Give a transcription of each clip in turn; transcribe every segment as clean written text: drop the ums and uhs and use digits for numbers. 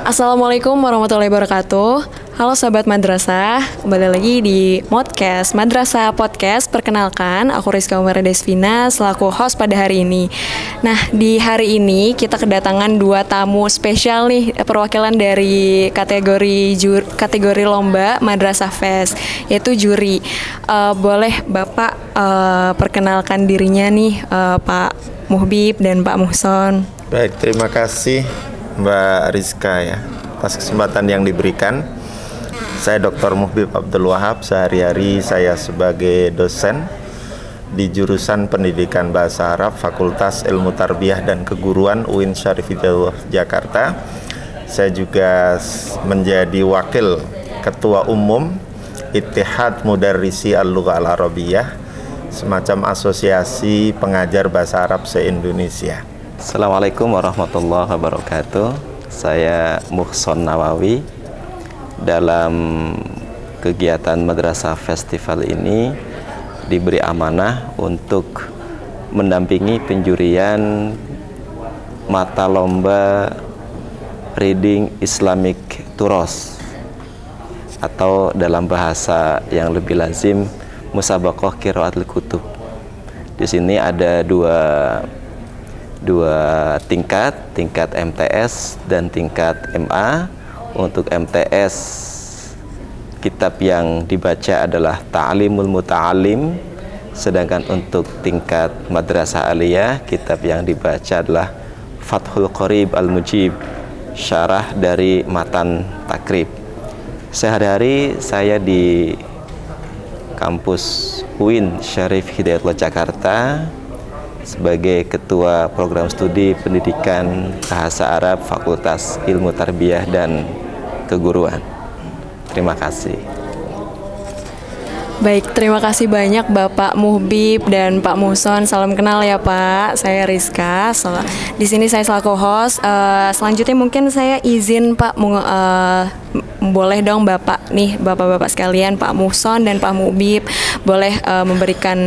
Assalamualaikum warahmatullahi wabarakatuh. Halo sahabat madrasah, kembali lagi di Modcast Madrasah Podcast. Perkenalkan, aku Rizka Umar Desvina selaku host pada hari ini. Nah, di hari ini kita kedatangan dua tamu spesial nih, perwakilan dari kategori lomba Madrasah Fest, yaitu juri. Boleh Bapak perkenalkan dirinya nih, Pak Muhbib dan Pak Muhson. Baik, terima kasih Mbak Rizka ya atas kesempatan yang diberikan. Saya Dr. Muhbib Abdul Wahab, sehari-hari saya sebagai dosen di jurusan Pendidikan Bahasa Arab Fakultas Ilmu Tarbiyah dan Keguruan UIN Syarif Hidayatullah Jakarta. Saya juga menjadi wakil ketua umum Ittihad Mudarrisi Al-Lughah Al-Arabiyah, semacam asosiasi pengajar bahasa Arab se-Indonesia. Assalamualaikum warahmatullahi wabarakatuh. Saya Muhson Nawawi. Dalam kegiatan Madrasah Festival ini diberi amanah untuk mendampingi penjurian mata lomba Reading Islamic Turos, atau dalam bahasa yang lebih lazim Musabaqah Qiraatul Kutub. Di sini ada dua tingkat MTS dan tingkat MA. Untuk MTS, kitab yang dibaca adalah Ta'limul Muta'alim, sedangkan untuk tingkat Madrasah Aliyah, kitab yang dibaca adalah Fathul Qorib Al-Mujib, syarah dari Matan Takrib. Sehari-hari saya di kampus UIN Syarif Hidayatullah Jakarta sebagai Ketua Program Studi Pendidikan Bahasa Arab Fakultas Ilmu Tarbiyah dan Keguruan. Terima kasih. Baik, terima kasih banyak Bapak Muhbib dan Pak Muhson. Salam kenal ya Pak. Saya Rizka. Di sini saya selaku host. Selanjutnya mungkin saya izin Pak, boleh dong Bapak nih, Bapak-bapak sekalian, Pak Muhson dan Pak Muhbib, boleh memberikan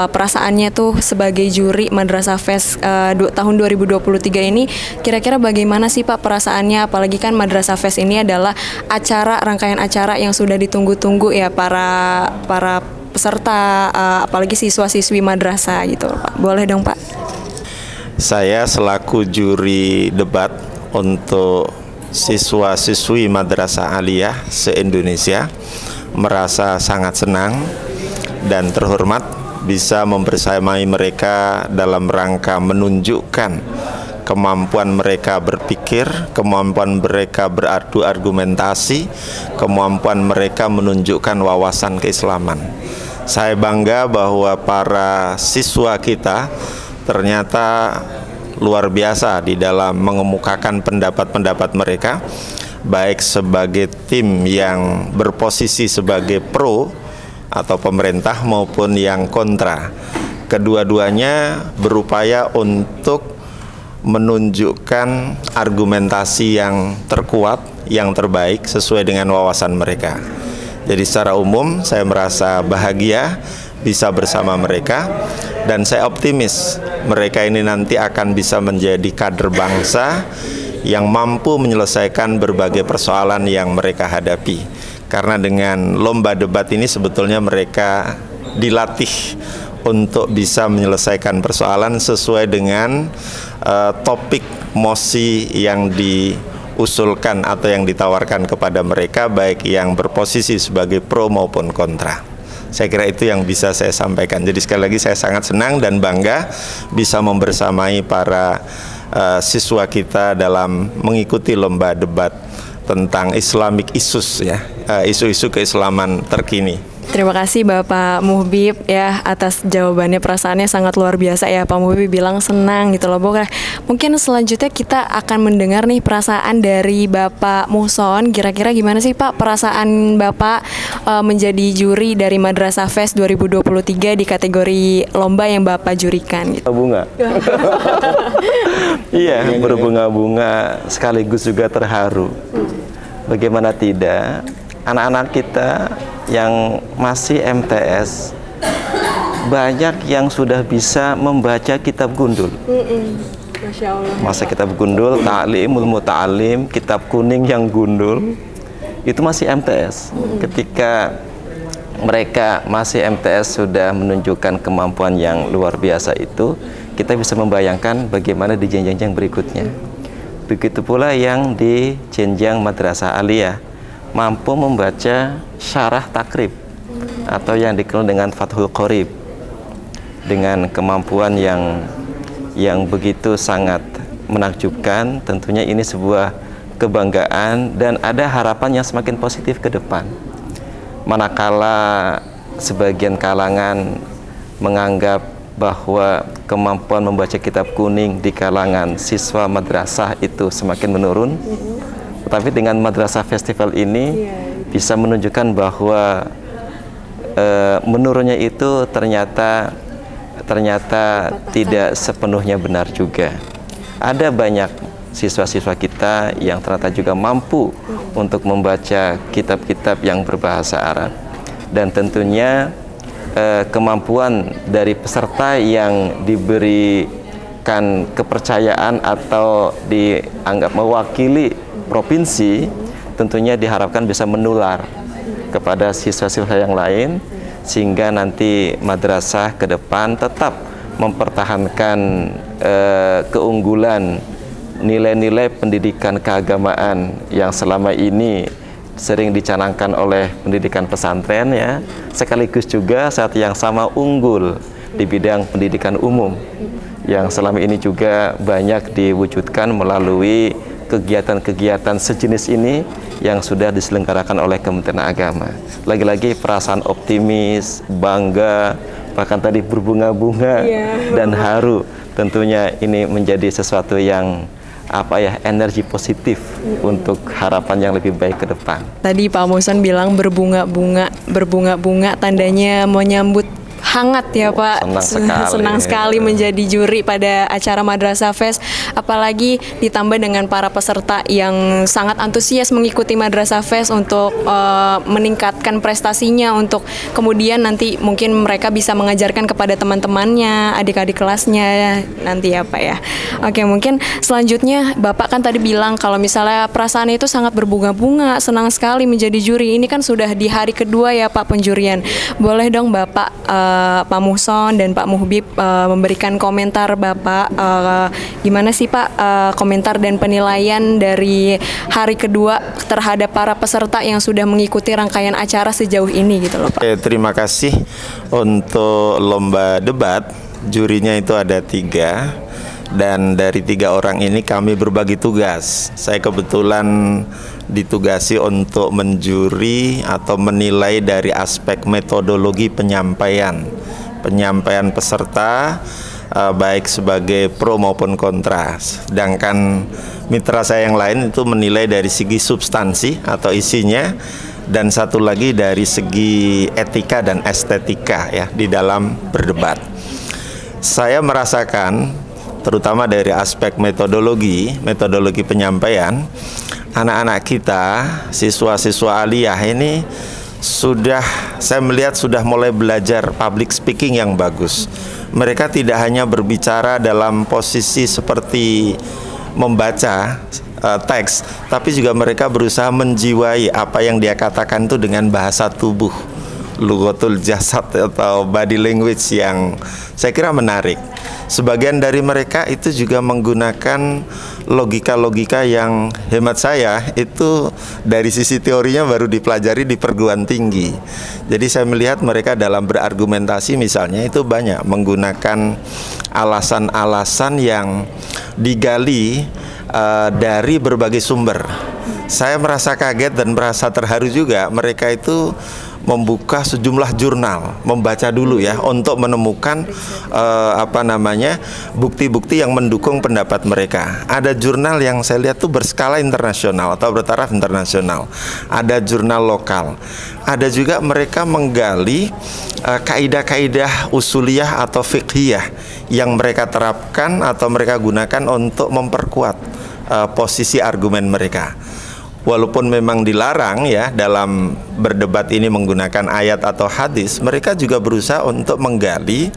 perasaannya tuh sebagai juri Madrasah Fest tahun 2023 ini. Kira-kira bagaimana sih Pak perasaannya? Apalagi kan Madrasah Fest ini adalah rangkaian acara yang sudah ditunggu-tunggu ya para peserta, apalagi siswa-siswi madrasah gitu Pak. Boleh dong Pak. Saya selaku juri debat untuk siswa-siswi Madrasah Aliyah se-Indonesia merasa sangat senang dan terhormat bisa membersamai mereka dalam rangka menunjukkan kemampuan mereka berpikir, kemampuan mereka beradu argumentasi, kemampuan mereka menunjukkan wawasan keislaman. Saya bangga bahwa para siswa kita ternyata luar biasa di dalam mengemukakan pendapat-pendapat mereka, baik sebagai tim yang berposisi sebagai pro atau pemerintah maupun yang kontra. Kedua-duanya berupaya untuk menunjukkan argumentasi yang terkuat, yang terbaik sesuai dengan wawasan mereka. Jadi secara umum saya merasa bahagia bisa bersama mereka, dan saya optimis mereka ini nanti akan bisa menjadi kader bangsa yang mampu menyelesaikan berbagai persoalan yang mereka hadapi. Karena dengan lomba debat ini sebetulnya mereka dilatih untuk bisa menyelesaikan persoalan sesuai dengan topik mosi yang diusulkan atau yang ditawarkan kepada mereka, baik yang berposisi sebagai pro maupun kontra. Saya kira itu yang bisa saya sampaikan. Jadi sekali lagi saya sangat senang dan bangga bisa membersamai para siswa kita dalam mengikuti lomba debat tentang Islamic issues ya, isu-isu keislaman terkini. Terima kasih Bapak Muhbib ya atas jawabannya, perasaannya sangat luar biasa ya. Pak Muhbib bilang senang gitu loh. Mungkin selanjutnya kita akan mendengar nih perasaan dari Bapak Muhson. Kira-kira gimana sih Pak perasaan Bapak menjadi juri dari Madrasah Fest 2023 di kategori lomba yang Bapak jurikan gitu. Bunga. Iya, berbunga-bunga sekaligus juga terharu. Bagaimana tidak, anak-anak kita yang masih MTS banyak yang sudah bisa membaca kitab gundul. Masya Allah. Masa kitab gundul, ta'limul muta'alim, kitab kuning yang gundul, itu masih MTS. Ketika mereka masih MTS sudah menunjukkan kemampuan yang luar biasa itu, kita bisa membayangkan bagaimana di jenjang berikutnya. Begitu pula yang di jenjang madrasah aliyah, mampu membaca syarah takrib atau yang dikenal dengan Fathul Qorib, dengan kemampuan yang begitu sangat menakjubkan. Tentunya ini sebuah kebanggaan dan ada harapan yang semakin positif ke depan. Manakala sebagian kalangan menganggap bahwa kemampuan membaca kitab kuning di kalangan siswa madrasah itu semakin menurun, tetapi dengan madrasah festival ini bisa menunjukkan bahwa menurunnya itu ternyata tidak sepenuhnya benar juga. Ada banyak siswa-siswa kita yang ternyata juga mampu untuk membaca kitab-kitab yang berbahasa Arab. Dan tentunya kemampuan dari peserta yang diberikan kepercayaan atau dianggap mewakili provinsi, tentunya diharapkan bisa menular kepada siswa-siswa yang lain, sehingga nanti madrasah ke depan tetap mempertahankan keunggulan nilai-nilai pendidikan keagamaan yang selama ini sering dicanangkan oleh pendidikan pesantren, ya, sekaligus juga saat yang sama unggul di bidang pendidikan umum yang selama ini juga banyak diwujudkan melalui kegiatan-kegiatan sejenis ini yang sudah diselenggarakan oleh Kementerian Agama. Lagi-lagi perasaan optimis, bangga, bahkan tadi berbunga-bunga dan haru. Tentunya ini menjadi sesuatu yang energi positif untuk harapan yang lebih baik ke depan. Tadi Pak Muson bilang berbunga-bunga tandanya menyambut hangat ya Pak. Senang sekali menjadi juri pada acara Madrasah Fest, apalagi ditambah dengan para peserta yang sangat antusias mengikuti Madrasah Fest untuk meningkatkan prestasinya, untuk kemudian nanti mungkin mereka bisa mengajarkan kepada teman-temannya, adik-adik kelasnya nanti ya Pak ya. Oke, mungkin selanjutnya Bapak kan tadi bilang kalau misalnya perasaan itu sangat berbunga-bunga, senang sekali menjadi juri. Ini kan sudah di hari kedua ya Pak penjurian. Boleh dong Bapak Pak Muson dan Pak Muhbib memberikan komentar Bapak, gimana sih Pak komentar dan penilaian dari hari kedua terhadap para peserta yang sudah mengikuti rangkaian acara sejauh ini gitu loh Pak. Terima kasih. Untuk lomba debat, jurinya itu ada 3. Dan dari 3 orang ini kami berbagi tugas. Saya kebetulan ditugasi untuk menjuri atau menilai dari aspek metodologi penyampaian peserta, baik sebagai pro maupun kontra. Sedangkan mitra saya yang lain itu menilai dari segi substansi atau isinya, dan satu lagi dari segi etika dan estetika ya di dalam berdebat. Saya merasakan terutama dari aspek metodologi penyampaian, anak-anak kita, siswa-siswa aliyah ini saya melihat sudah mulai belajar public speaking yang bagus. Mereka tidak hanya berbicara dalam posisi seperti membaca teks, tapi juga mereka berusaha menjiwai apa yang dia katakan itu dengan bahasa tubuh, lughatul jasad atau body language yang saya kira menarik. Sebagian dari mereka itu juga menggunakan logika-logika yang hemat saya itu dari sisi teorinya baru dipelajari di perguruan tinggi. Jadi saya melihat mereka dalam berargumentasi misalnya itu banyak menggunakan alasan-alasan yang digali dari berbagai sumber. Saya merasa kaget dan merasa terharu juga. Mereka itu membuka sejumlah jurnal, membaca dulu ya untuk menemukan bukti-bukti yang mendukung pendapat mereka. Ada jurnal yang saya lihat tuh berskala internasional atau bertaraf internasional. Ada jurnal lokal. Ada juga mereka menggali kaidah-kaidah usuliyah atau fiqhiyah yang mereka terapkan atau mereka gunakan untuk memperkuat posisi argumen mereka. walaupun memang dilarang ya dalam berdebat ini menggunakan ayat atau hadis, mereka juga berusaha untuk menggali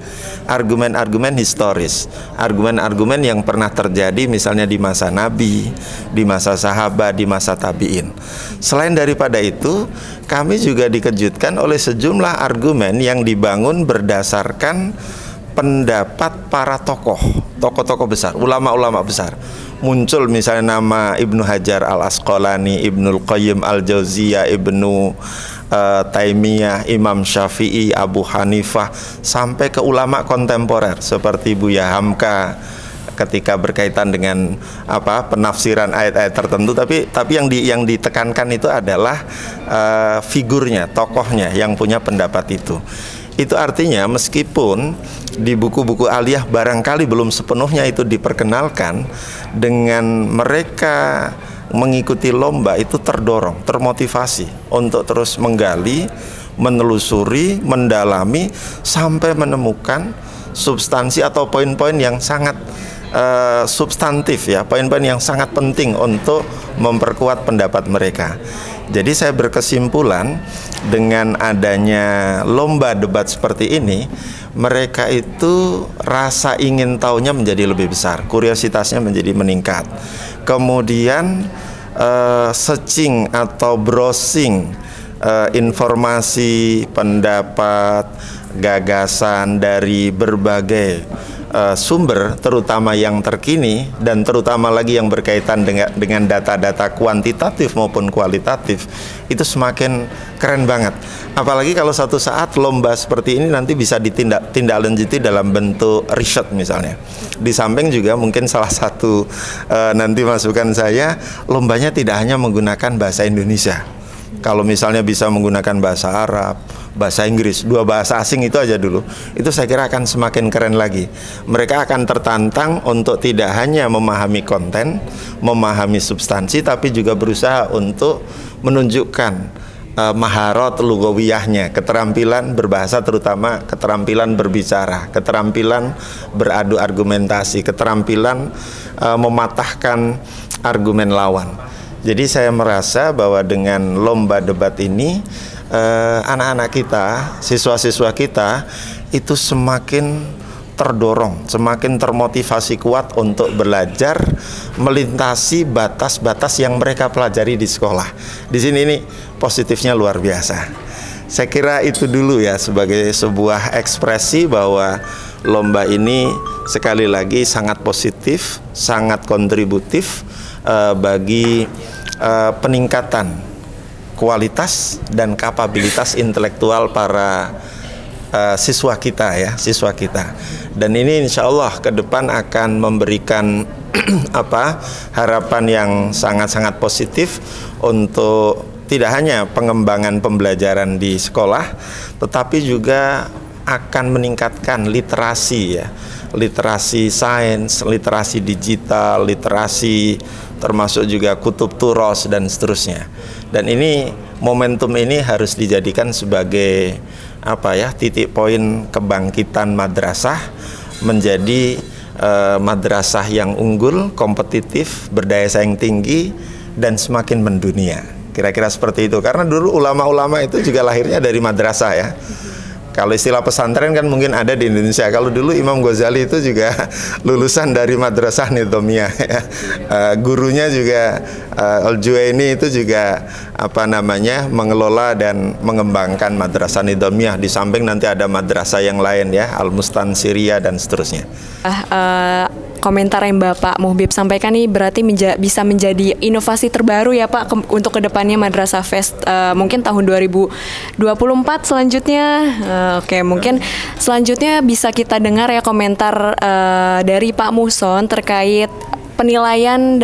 argumen-argumen historis, argumen-argumen yang pernah terjadi misalnya di masa Nabi, di masa sahabat, di masa tabi'in. Selain daripada itu, kami juga dikejutkan oleh sejumlah argumen yang dibangun berdasarkan pendapat para tokoh-tokoh besar, ulama-ulama besar. Muncul misalnya nama Ibnu Hajar Al-Asqalani, Ibnul Qayyim Al-Jauziyah, Ibnu Taimiyah, Imam Syafi'i, Abu Hanifah, sampai ke ulama kontemporer seperti Buya Hamka ketika berkaitan dengan penafsiran ayat-ayat tertentu. Tapi yang ditekankan itu adalah figurnya, tokohnya yang punya pendapat itu. Itu artinya meskipun di buku-buku aliyah barangkali belum sepenuhnya itu diperkenalkan, dengan mereka mengikuti lomba itu terdorong, termotivasi untuk terus menggali, menelusuri, mendalami sampai menemukan substansi atau poin-poin yang sangat substantif ya, poin-poin yang sangat penting untuk memperkuat pendapat mereka. Jadi saya berkesimpulan dengan adanya lomba debat seperti ini, mereka itu rasa ingin tahunya menjadi lebih besar, kuriositasnya menjadi meningkat. Kemudian searching atau browsing informasi, pendapat, gagasan dari berbagai sumber, terutama yang terkini dan terutama lagi yang berkaitan dengan data-data kuantitatif maupun kualitatif, itu semakin keren banget. Apalagi kalau suatu saat lomba seperti ini nanti bisa ditindaklanjuti dalam bentuk riset misalnya. Di samping juga mungkin salah satu nanti masukan saya, lombanya tidak hanya menggunakan bahasa Indonesia. Kalau misalnya bisa menggunakan bahasa Arab, bahasa Inggris, 2 bahasa asing itu aja dulu, itu saya kira akan semakin keren lagi. Mereka akan tertantang untuk tidak hanya memahami konten, memahami substansi, tapi juga berusaha untuk menunjukkan maharat lugawiyahnya, keterampilan berbahasa, terutama keterampilan berbicara, keterampilan beradu argumentasi, keterampilan mematahkan argumen lawan. Jadi saya merasa bahwa dengan lomba debat ini, anak-anak kita, siswa-siswa kita itu semakin terdorong, semakin termotivasi kuat untuk belajar melintasi batas-batas yang mereka pelajari di sekolah. Di sini ini positifnya luar biasa. Saya kira itu dulu ya sebagai sebuah ekspresi bahwa lomba ini sekali lagi sangat positif, sangat kontributif bagi peningkatan kualitas dan kapabilitas intelektual para siswa kita ya, siswa kita. Dan ini insya Allah ke depan akan memberikan harapan yang sangat-sangat positif untuk tidak hanya pengembangan pembelajaran di sekolah, tetapi juga akan meningkatkan literasi ya, literasi sains, literasi digital, literasi termasuk juga kutub turos dan seterusnya. Dan ini momentum ini harus dijadikan sebagai titik poin kebangkitan madrasah menjadi madrasah yang unggul, kompetitif, berdaya saing tinggi dan semakin mendunia. Kira-kira seperti itu. Karena dulu ulama-ulama itu juga lahirnya dari madrasah ya. Kalau istilah pesantren kan mungkin ada di Indonesia. Kalau dulu Imam Ghazali itu juga lulusan dari Madrasah Nizamiyah ya. Gurunya juga Al-Juwaini itu juga mengelola dan mengembangkan Madrasah Nizamiyah. Di samping nanti ada madrasah yang lain ya, Al-Mustansiriyah dan seterusnya. Komentar yang Bapak Muhbib sampaikan ini berarti bisa menjadi inovasi terbaru ya Pak untuk kedepannya Madrasah Fest mungkin tahun 2024 selanjutnya. Oke, mungkin selanjutnya bisa kita dengar ya komentar dari Pak Muhson terkait penilaian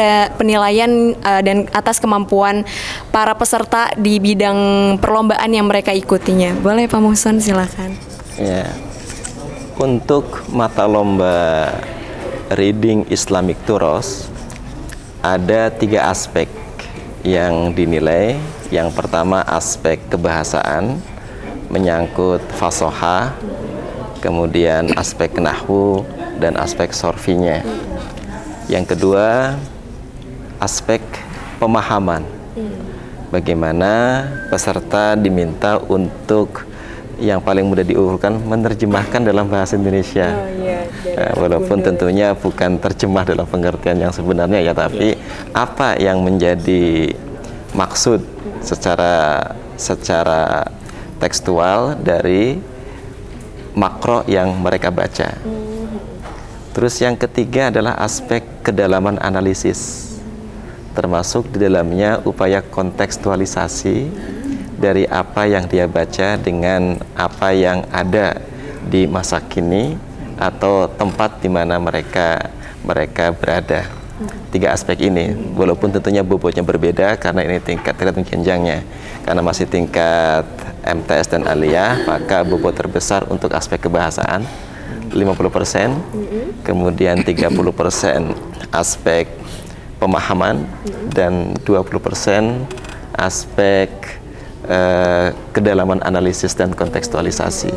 dan atas kemampuan para peserta di bidang perlombaan yang mereka ikutinya. Boleh Pak Muhson, silakan. Ya, untuk mata lomba Reading Islamic Turos ada 3 aspek yang dinilai. Yang pertama aspek kebahasaan, menyangkut fasoha, kemudian aspek nahwu dan aspek sorfinya. Yang kedua aspek pemahaman, Bagaimana peserta diminta untuk yang paling mudah diurutkan menerjemahkan dalam bahasa Indonesia. Walaupun tentunya bukan terjemah dalam pengertian yang sebenarnya ya, tapi apa yang menjadi maksud secara tekstual dari makro yang mereka baca. Terus yang ketiga adalah aspek kedalaman analisis, termasuk di dalamnya upaya kontekstualisasi dari apa yang dia baca dengan apa yang ada di masa kini atau tempat di mana mereka berada. Tiga aspek ini, walaupun tentunya bobotnya berbeda karena ini tingkat tergantung jenjangnya. Karena masih tingkat MTS dan aliyah, maka bobot terbesar untuk aspek kebahasaan 50%, kemudian 30% aspek pemahaman, dan 20% aspek kedalaman analisis dan kontekstualisasi.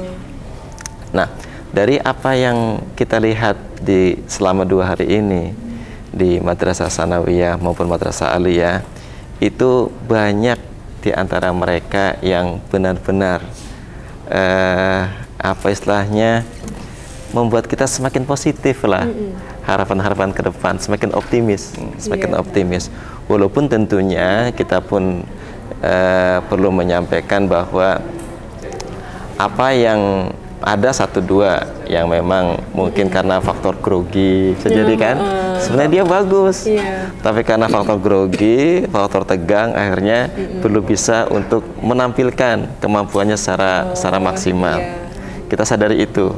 Nah, dari apa yang kita lihat selama 2 hari ini di Madrasah Tsanawiyah maupun Madrasah Aliyah, itu banyak di antara mereka yang benar-benar apa istilahnya, membuat kita semakin positif lah, harapan-harapan ke depan, semakin optimis. Walaupun tentunya kita pun perlu menyampaikan bahwa apa yang ada 1-2 yang memang mungkin karena faktor grogi jadi kan, sebenarnya dia bagus, tapi karena faktor grogi, faktor tegang, akhirnya belum bisa untuk menampilkan kemampuannya secara maksimal. Kita sadari itu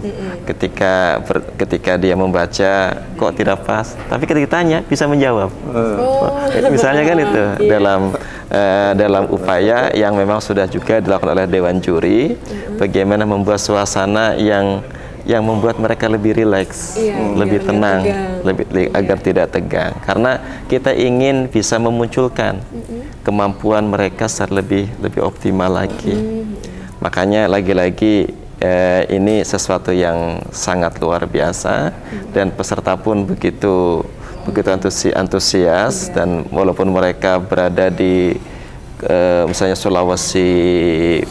ketika dia membaca kok tidak pas, tapi ketika ditanya bisa menjawab. Misalnya kan itu dalam upaya yang memang sudah juga dilakukan oleh Dewan Juri, bagaimana membuat suasana yang membuat mereka lebih rileks, lebih tenang, agar tidak tegang. Karena kita ingin bisa memunculkan kemampuan mereka secara lebih optimal lagi. Makanya lagi-lagi ini sesuatu yang sangat luar biasa, dan peserta pun begitu antusias, dan walaupun mereka berada di misalnya Sulawesi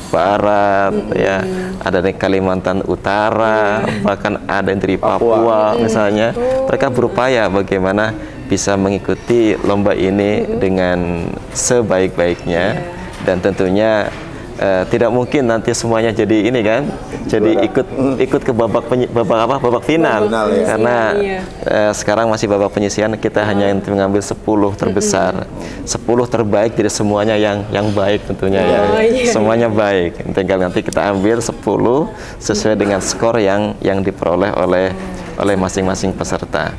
Barat, ya, ada di Kalimantan Utara, bahkan ada yang dari Papua misalnya, mereka berupaya bagaimana bisa mengikuti lomba ini dengan sebaik-baiknya, dan tentunya tidak mungkin nanti semuanya jadi ini kan, jadi ikut ke babak final, karena sekarang masih babak penyisihan, kita hanya mengambil 10 terbesar, 10 terbaik dari semuanya yang baik tentunya, semuanya baik, tinggal nanti kita ambil 10 sesuai dengan skor yang diperoleh oleh masing-masing peserta.